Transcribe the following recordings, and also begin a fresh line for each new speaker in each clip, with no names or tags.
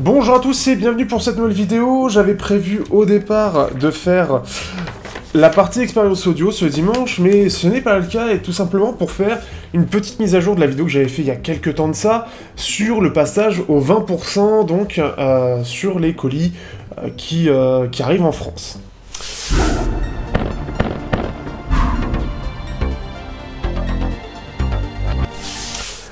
Bonjour à tous et bienvenue pour cette nouvelle vidéo. J'avais prévu au départ de faire la partie expérience audio ce dimanche, mais ce n'est pas le cas, et tout simplement pour faire une petite mise à jour de la vidéo que j'avais fait il y a quelques temps de ça, sur le passage au 20%, donc sur les colis qui arrivent en France.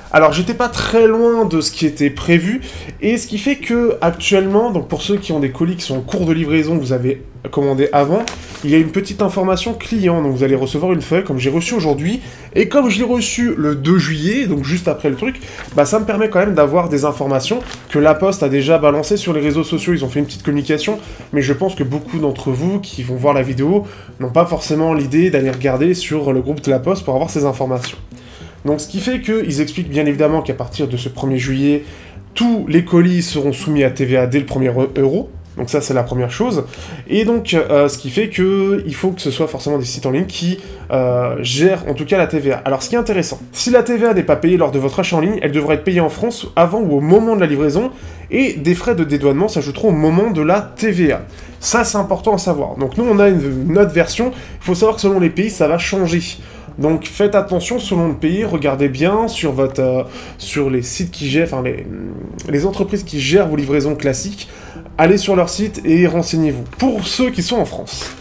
Alors j'étais pas très loin de ce qui était prévu, et ce qui fait que actuellement, donc pour ceux qui ont des colis qui sont en cours de livraison, vous avez commandé avant, il y a une petite information client, donc vous allez recevoir une feuille comme j'ai reçu aujourd'hui, et comme je l'ai reçu le 2 juillet, donc juste après le truc, bah ça me permet quand même d'avoir des informations que La Poste a déjà balancées sur les réseaux sociaux. Ils ont fait une petite communication, mais je pense que beaucoup d'entre vous qui vont voir la vidéo n'ont pas forcément l'idée d'aller regarder sur le groupe de La Poste pour avoir ces informations. Donc ce qui fait qu'ils expliquent bien évidemment qu'à partir de ce 1er juillet, tous les colis seront soumis à TVA dès le 1er euro. Donc ça c'est la première chose. Et donc ce qui fait qu'il faut que ce soit forcément des sites en ligne qui gèrent en tout cas la TVA. Alors ce qui est intéressant, si la TVA n'est pas payée lors de votre achat en ligne, elle devrait être payée en France avant ou au moment de la livraison, et des frais de dédouanement s'ajouteront au moment de la TVA. Ça c'est important à savoir. Donc nous on a une autre version, il faut savoir que selon les pays ça va changer. Donc faites attention selon le pays, regardez bien sur sur les sites qui gèrent, enfin les entreprises qui gèrent vos livraisons classiques, allez sur leur site et renseignez-vous. Pour ceux qui sont en France.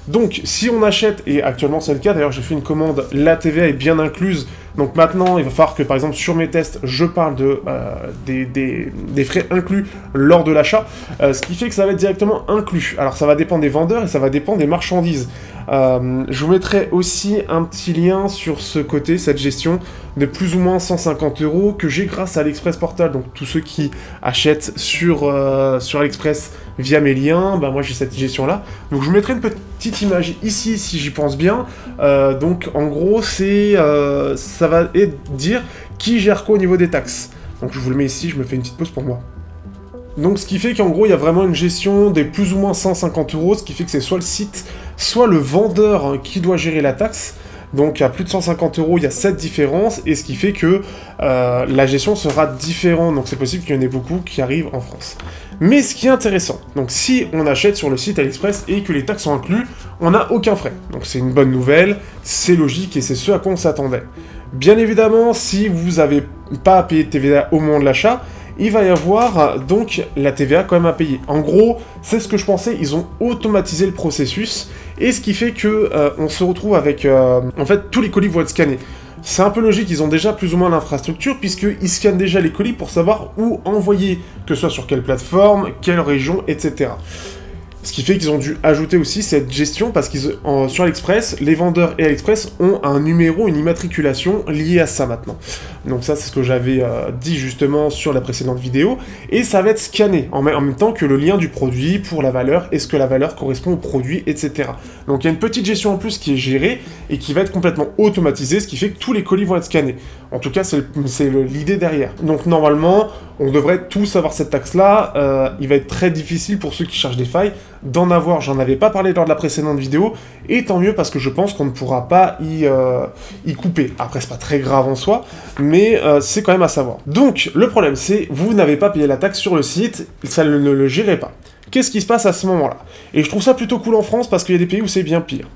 Donc si on achète, et actuellement c'est le cas, d'ailleurs j'ai fait une commande, la TVA est bien incluse, donc maintenant il va falloir que par exemple sur mes tests je parle des frais inclus lors de l'achat, ce qui fait que ça va être directement inclus. Alors ça va dépendre des vendeurs et ça va dépendre des marchandises. Je vous mettrai aussi un petit lien sur ce côté, cette gestion de plus ou moins 150 € que j'ai grâce à l'Express Portal. Donc tous ceux qui achètent sur AliExpress via mes liens, bah moi j'ai cette gestion là. Donc je vous mettrai une petite image ici si j'y pense bien. Donc en gros ça va dire qui gère quoi au niveau des taxes. Donc je vous le mets ici, je me fais une petite pause pour moi. Donc ce qui fait qu'en gros il y a vraiment une gestion des plus ou moins 150 €, ce qui fait que c'est soit le site, soit le vendeur qui doit gérer la taxe. Donc à plus de 150 €, il y a cette différence, et ce qui fait que la gestion sera différente, donc c'est possible qu'il y en ait beaucoup qui arrivent en France. Mais ce qui est intéressant, donc si on achète sur le site AliExpress et que les taxes sont incluses, on n'a aucun frais. Donc c'est une bonne nouvelle, c'est logique et c'est ce à quoi on s'attendait. Bien évidemment, si vous n'avez pas à payer de TVA au moment de l'achat, il va y avoir donc la TVA quand même à payer. En gros, c'est ce que je pensais, ils ont automatisé le processus, et ce qui fait que on se retrouve avec... en fait, tous les colis vont être scannés. C'est un peu logique, ils ont déjà plus ou moins l'infrastructure, puisqu'ils scannent déjà les colis pour savoir où envoyer, que ce soit sur quelle plateforme, quelle région, etc. Ce qui fait qu'ils ont dû ajouter aussi cette gestion, parce qu'ils sur AliExpress, les vendeurs et AliExpress ont un numéro, une immatriculation liée à ça maintenant. Donc ça c'est ce que j'avais dit justement sur la précédente vidéo, et ça va être scanné en même temps que le lien du produit pour la valeur, est-ce que la valeur correspond au produit, etc. Donc il y a une petite gestion en plus qui est gérée et qui va être complètement automatisée, ce qui fait que tous les colis vont être scannés. En tout cas c'est l'idée derrière. Donc normalement on devrait tous avoir cette taxe-là. Il va être très difficile pour ceux qui cherchent des failles d'en avoir. J'en avais pas parlé lors de la précédente vidéo, et tant mieux parce que je pense qu'on ne pourra pas y couper. Après c'est pas très grave en soi, mais c'est quand même à savoir. Donc le problème c'est, vous n'avez pas payé la taxe sur le site, ça ne le gérait pas. Qu'est-ce qui se passe à ce moment-là? Et je trouve ça plutôt cool en France, parce qu'il y a des pays où c'est bien pire.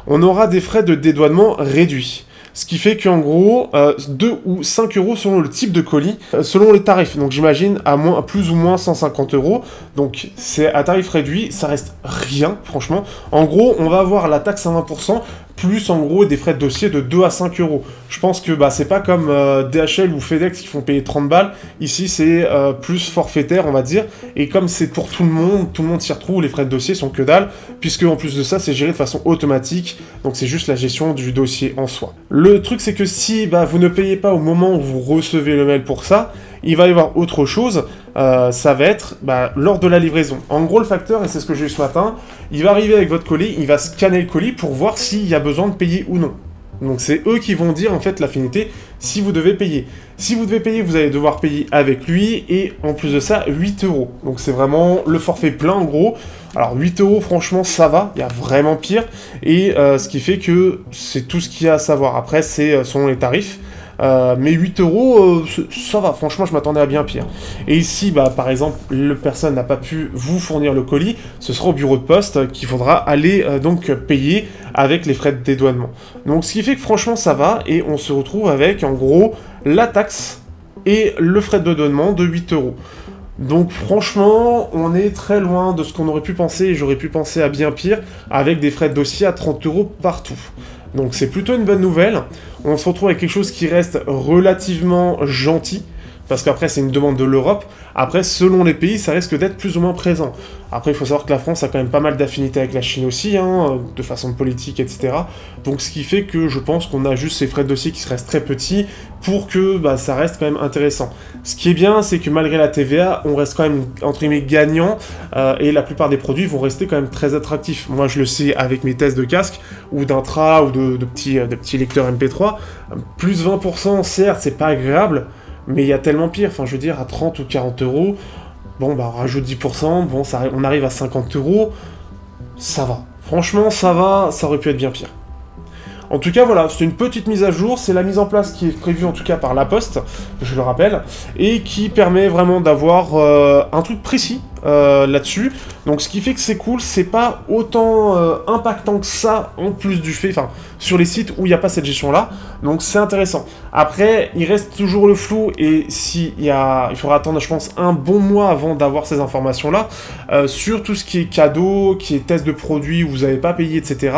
On aura des frais de dédouanement réduits. Ce qui fait qu'en gros, 2 ou 5 € selon le type de colis, selon les tarifs. Donc j'imagine à plus ou moins 150 €. Donc c'est à tarif réduit, ça reste rien, franchement. En gros, on va avoir la taxe à 20%, plus en gros des frais de dossier de 2 à 5 €. Je pense que c'est pas comme DHL ou FedEx qui font payer 30 balles. Ici c'est plus forfaitaire on va dire, et comme c'est pour tout le monde s'y retrouve, les frais de dossier sont que dalle, puisque en plus de ça c'est géré de façon automatique, donc c'est juste la gestion du dossier en soi. Le truc c'est que si vous ne payez pas au moment où vous recevez le mail pour ça, il va y avoir autre chose, ça va être lors de la livraison. En gros le facteur, et c'est ce que j'ai eu ce matin, il va arriver avec votre colis, il va scanner le colis pour voir s'il y a besoin de payer ou non. Donc c'est eux qui vont dire en fait la finalité si vous devez payer. Si vous devez payer, vous allez devoir payer avec lui, et en plus de ça 8 €. Donc c'est vraiment le forfait plein en gros. Alors 8 € franchement ça va, il y a vraiment pire, et ce qui fait que c'est tout ce qu'il y a à savoir. Après c'est selon les tarifs. mais 8 euros, ça va, franchement, je m'attendais à bien pire. Et ici, bah, par exemple, le personne n'a pas pu vous fournir le colis, ce sera au bureau de poste qu'il faudra aller donc payer avec les frais de dédouanement. Donc ce qui fait que franchement ça va, et on se retrouve avec en gros la taxe et le frais de dédouanement de 8 euros. Donc franchement, on est très loin de ce qu'on aurait pu penser, et j'aurais pu penser à bien pire, avec des frais de dossier à 30 euros partout. Donc c'est plutôt une bonne nouvelle. On se retrouve avec quelque chose qui reste relativement gentil, parce qu'après c'est une demande de l'Europe. Après, selon les pays, ça risque d'être plus ou moins présent. Après, il faut savoir que la France a quand même pas mal d'affinités avec la Chine aussi, hein, de façon politique, etc. Donc ce qui fait que je pense qu'on a juste ces frais de dossier qui restent très petits pour que bah, ça reste quand même intéressant. Ce qui est bien, c'est que malgré la TVA, on reste quand même, entre guillemets, gagnant, et la plupart des produits vont rester quand même très attractifs. Moi, je le sais avec mes tests de casque, ou d'intra, ou de petits lecteurs MP3, plus 20%, certes, c'est pas agréable, mais il y a tellement pire, enfin je veux dire, à 30 ou 40 euros, bon bah on rajoute 10%, bon on arrive à 50 euros, ça va. Franchement ça va, ça aurait pu être bien pire. En tout cas voilà, c'est une petite mise à jour, c'est la mise en place qui est prévue en tout cas par La Poste, je le rappelle, et qui permet vraiment d'avoir un truc précis là-dessus. Donc ce qui fait que c'est cool, c'est pas autant impactant que ça en plus du fait, enfin sur les sites où il n'y a pas cette gestion-là, donc c'est intéressant. Après, il reste toujours le flou, et il faudra attendre je pense un bon mois avant d'avoir ces informations-là, sur tout ce qui est cadeau, qui est test de produits où vous n'avez pas payé, etc.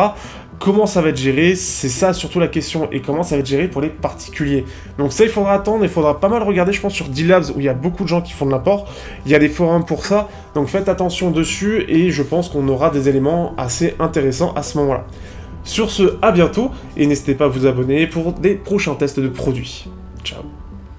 Comment ça va être géré, c'est ça surtout la question, et comment ça va être géré pour les particuliers. Donc ça il faudra attendre, il faudra pas mal regarder je pense sur D-Labs où il y a beaucoup de gens qui font de l'import, il y a des forums pour ça, donc faites attention dessus, et je pense qu'on aura des éléments assez intéressants à ce moment-là. Sur ce, à bientôt, et n'hésitez pas à vous abonner pour des prochains tests de produits. Ciao.